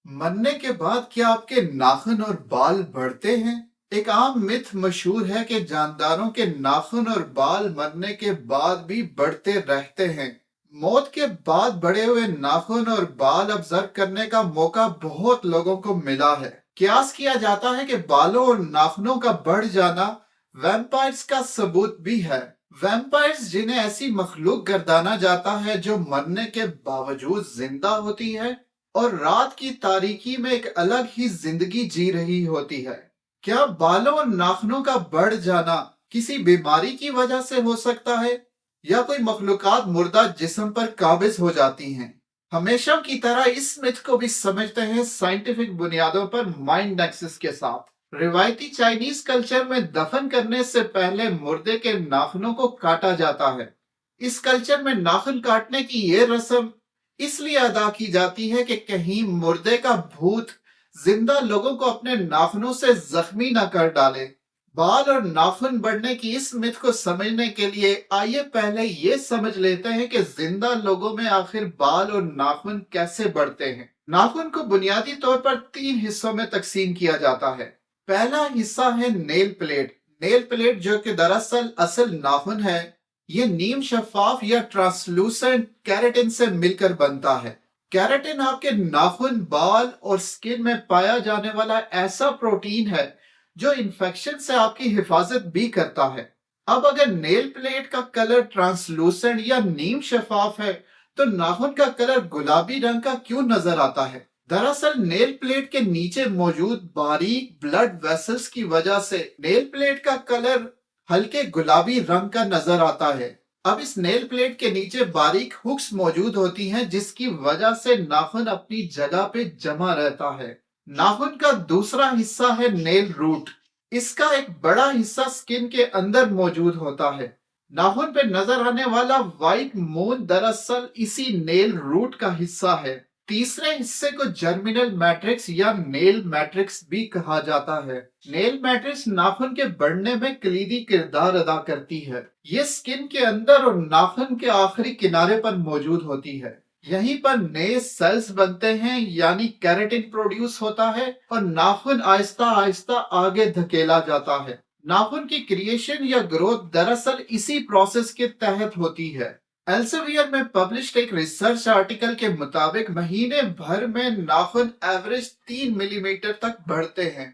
मरने के बाद क्या आपके नाखून और बाल बढ़ते हैं? एक आम मिथ मशहूर है कि जानदारों के नाखून और बाल मरने के बाद भी बढ़ते रहते हैं। मौत के बाद बढ़े हुए नाखून और बाल ऑब्जर्व करने का मौका बहुत लोगों को मिला है। कयास किया जाता है कि बालों और नाखूनों का बढ़ जाना वैम्पायर्स का सबूत भी है। वैम्पायर्स जिन्हें ऐसी मखलूक गर्दाना जाता है जो मरने के बावजूद जिंदा होती है और रात की तारीकी में एक अलग ही जिंदगी जी रही होती है। क्या बालों और नाखूनों का बढ़ जाना किसी बीमारी की वजह से हो सकता है या कोई मखलूकात मुर्दा जिस्म पर काबिज हो जाती हैं? हमेशा की तरह इस मिथ को भी समझते हैं साइंटिफिक बुनियादों पर माइंड नेक्सस के साथ। रिवायती चाइनीज कल्चर में दफन करने से पहले मुर्दे के नाखूनों को काटा जाता है। इस कल्चर में नाखून काटने की ये रस्म इसलिए अदा की जाती है कि कहीं मुर्दे का भूत जिंदा लोगों को अपने नाखूनों से जख्मी न कर डाले। बाल और नाखून बढ़ने की इस मिथ को समझने के लिए आइए पहले ये समझ लेते हैं कि जिंदा लोगों में आखिर बाल और नाखून कैसे बढ़ते हैं। नाखून को बुनियादी तौर पर 3 हिस्सों में तकसीम किया जाता है। पहला हिस्सा है नेल प्लेट। नेल प्लेट जो कि दरअसल असल नाखून है, ये नीम शफाफ या ट्रांसलूसेंट केराटिन से मिलकर बनता है। केराटिन आपके नाखून, बाल और स्किन में पाया जाने वाला ऐसा प्रोटीन है जो इन्फेक्शन से आपकी हिफाजत भी करता है। अब अगर नेल प्लेट का कलर ट्रांसलूसेंट या नीम शफाफ है तो नाखून का कलर गुलाबी रंग का क्यों नजर आता है? दरअसल नेल प्लेट के नीचे मौजूद बारीक ब्लड वेसल्स की वजह से नेल प्लेट का कलर हल्के गुलाबी रंग का नजर आता है। अब इस नेल प्लेट के नीचे बारीक हुक्स मौजूद होती हैं जिसकी वजह से नाखून अपनी जगह पे जमा रहता है। नाखून का दूसरा हिस्सा है नेल रूट। इसका एक बड़ा हिस्सा स्किन के अंदर मौजूद होता है। नाखून पे नजर आने वाला व्हाइट मून दरअसल इसी नेल रूट का हिस्सा है। तीसरे हिस्से को जर्मिनल मैट्रिक्स या नेल मैट्रिक्स भी कहा जाता है। नेल मैट्रिक्स नाखून के बढ़ने में कलीदी किरदार अदा करती है। ये स्किन के अंदर और नाखून के आखिरी किनारे पर मौजूद होती है। यहीं पर नए सेल्स बनते हैं यानी केराटिन प्रोड्यूस होता है और नाखून आहिस्ता आहिस्ता आगे धकेला जाता है। नाखून की क्रिएशन या ग्रोथ दरअसल इसी प्रोसेस के तहत होती है। एल्सेवियर में पब्लिश्ड एक रिसर्च आर्टिकल के मुताबिक महीने भर में नाखून एवरेज 3 मिलीमीटर तक बढ़ते हैं।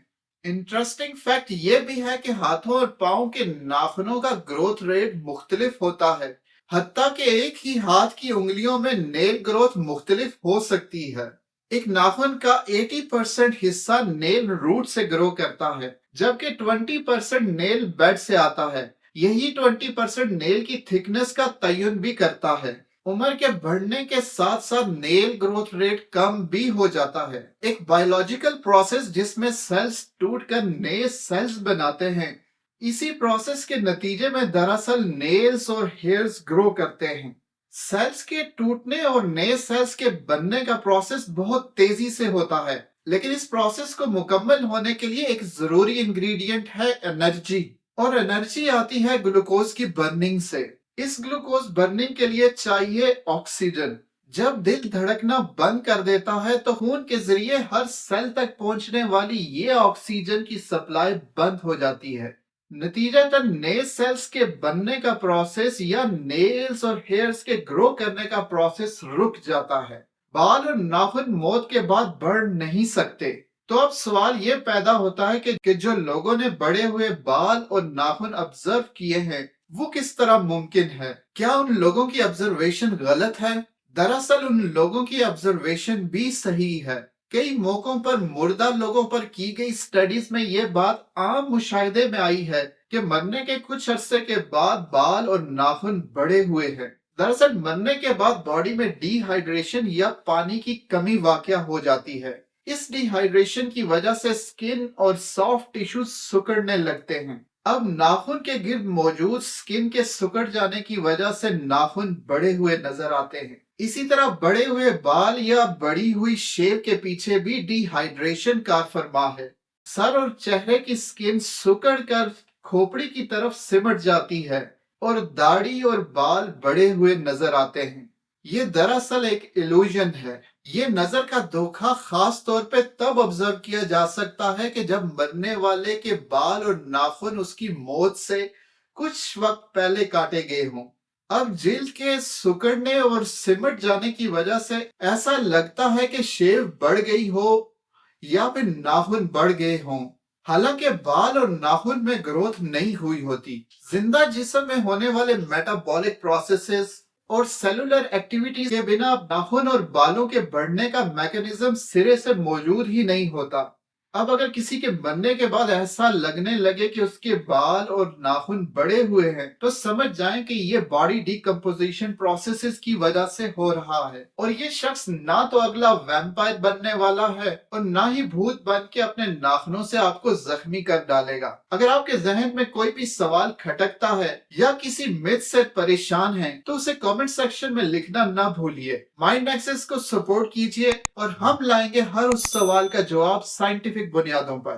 इंटरेस्टिंग फैक्ट ये भी है कि हाथों और पाँव के नाखूनों का ग्रोथ रेट मुख्तलिफ होता है। हत्ता कि एक ही हाथ की उंगलियों में नेल ग्रोथ मुख्तलिफ हो सकती है। एक नाखून का 80% हिस्सा नेल रूट से ग्रो करता है जबकि 20% नेल बेड से आता है। यही 20% नेल की थिकनेस का तयन भी करता है। उम्र के बढ़ने के साथ साथ नेल ग्रोथ रेट कम भी हो जाता है। एक बायोलॉजिकल प्रोसेस जिसमें सेल्स टूटकर नए सेल्स बनाते हैं। इसी प्रोसेस के नतीजे में दरअसल नेल्स और हेयर्स ग्रो करते हैं। सेल्स के टूटने और नए सेल्स के बनने का प्रोसेस बहुत तेजी से होता है, लेकिन इस प्रोसेस को मुकम्मल होने के लिए एक जरूरी इंग्रेडिएंट है एनर्जी। और एनर्जी आती है ग्लूकोज की बर्निंग से। इस ग्लूकोज बर्निंग के लिए चाहिए ऑक्सीजन। जब दिल धड़कना बंद कर देता है तो खून के जरिए हर सेल तक पहुंचने वाली ये ऑक्सीजन की सप्लाई बंद हो जाती है। नतीजतन नए सेल्स के बनने का प्रोसेस या नेल्स और हेयर्स के ग्रो करने का प्रोसेस रुक जाता है। बाल और नाखून मौत के बाद बढ़ नहीं सकते। तो अब सवाल ये पैदा होता है कि जो लोगों ने बड़े हुए बाल और नाखून ऑब्जर्व किए हैं वो किस तरह मुमकिन है? क्या उन लोगों की ऑब्जर्वेशन गलत है? दरअसल उन लोगों की ऑब्जर्वेशन भी सही है। कई मौकों पर मुर्दा लोगों पर की गई स्टडीज में ये बात आम मुशाहिदे में आई है कि मरने के कुछ अरसे के बाद बाल और नाखून बड़े हुए हैं। दरअसल मरने के बाद बॉडी में डिहाइड्रेशन या पानी की कमी वाकया हो जाती है। इस डिहाइड्रेशन की वजह से स्किन और सॉफ्ट टिश्यू सिकुड़ने लगते हैं। अब नाखून के गिर्द मौजूद स्किन के सिकुड़ जाने की वजह से नाखून बड़े हुए नजर आते हैं। इसी तरह बड़े हुए बाल या बड़ी हुई शेव के पीछे भी डिहाइड्रेशन कार फरमा है। सर और चेहरे की स्किन सिकुड़ कर खोपड़ी की तरफ सिमट जाती है और दाढ़ी और बाल बड़े हुए नजर आते हैं। یہ دراصل ایک illusion ہے۔ یہ نظر کا دھوکہ خاص طور پہ تب آبزرو کیا جا سکتا ہے کہ جب مرنے والے کے بال اور ناخن اس کی موت سے کچھ وقت پہلے کاٹے گئے ہوں۔ اب جلد کے سکڑنے اور سمٹ جانے کی وجہ سے ایسا لگتا ہے کہ شیو بڑھ گئی ہو یا پھر ناخن بڑھ گئے ہوں، حالانکہ بال اور ناخن میں گروتھ نہیں ہوئی ہوتی۔ زندہ جسم میں ہونے والے میٹابولک پروسیسز اور سیلولر ایکٹیویٹیز کے بنا ناخن اور بالوں کے بڑھنے کا میکانزم سرے سے موجود ہی نہیں ہوتا۔ اب اگر کسی کے مرنے کے بعد ایسا لگنے لگے کہ اس کے بال اور ناخن بڑے ہوئے ہیں تو سمجھ جائیں کہ یہ باڈی ڈیکمپوزیشن پروسیسز کی وجہ سے ہو رہا ہے، اور یہ شخص نہ تو اگلا ویمپائر بننے والا ہے اور نہ ہی بھوت بن کے اپنے ناخنوں سے آپ کو زخمی کر ڈالے گا۔ اگر آپ کے ذہن میں کوئی بھی سوال کھٹکتا ہے یا کسی میتھ سے پریشان ہیں تو اسے کامنٹ سیکشن میں لکھنا نہ بھولیے۔ مائنڈ ایکسس کو سپورٹ کیجیے اور ہم لائیں گے ہر اس سوال کا جواب سائنٹیفک بنیادوں پر۔